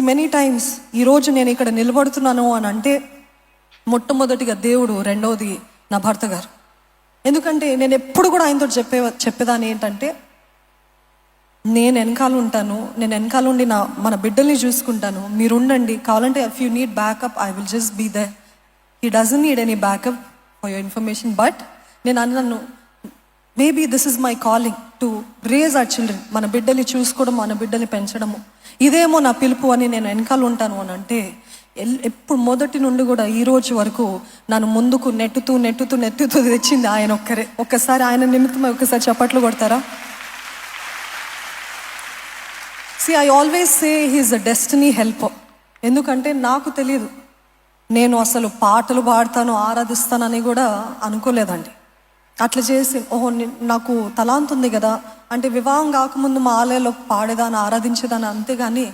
Many times ఈరోజు నేను ఇక్కడ నిలబడుతున్నాను అని అంటే మొట్టమొదటిగా దేవుడు, రెండవది నా భర్త గారు. ఎందుకంటే నేను ఎప్పుడు కూడా ఆయనతో చెప్పేదాన్ని ఏంటంటే, నేను వెనకాల ఉంటాను, నేను వెనకాల ఉండి మన బిడ్డల్ని చూసుకుంటాను, మీరు ఉండండి, కావాలంటే if you need backup I will just be there. He doesn't need any backup for your information. But నేను అన్నాను, maybe this is my calling to raise our children. మన బిడ్డల్ని చూసుకోవడం, మన బిడ్డల్ని పెంచడము, ఇదేమో నా పిలుపు అని నేను వెనకాల ఉంటాను అని అంటే, ఎప్పుడు మొదటి నుండి కూడా ఈ రోజు వరకు నన్ను ముందుకు నెట్టుతూ తెచ్చింది ఆయన ఒక్కరే. ఒక్కసారి ఆయన నిమిత్తమై ఒక్కసారి చప్పట్లు కొడతారా? I always say he's a destiny helper. ఎందుకంటే నాకు తెలియదు, నేను అసలు పాటలు పాడతాను, ఆరాధిస్తానని కూడా అనుకోలేదండి. అట్లా చేసి నాకు తలాంత్ ఉంది కదా అంటే, వివాహం కాకముందు మా ఆలయంలో పాడేదాన్ని, ఆరాధించేదాన్ని, అంతేగాని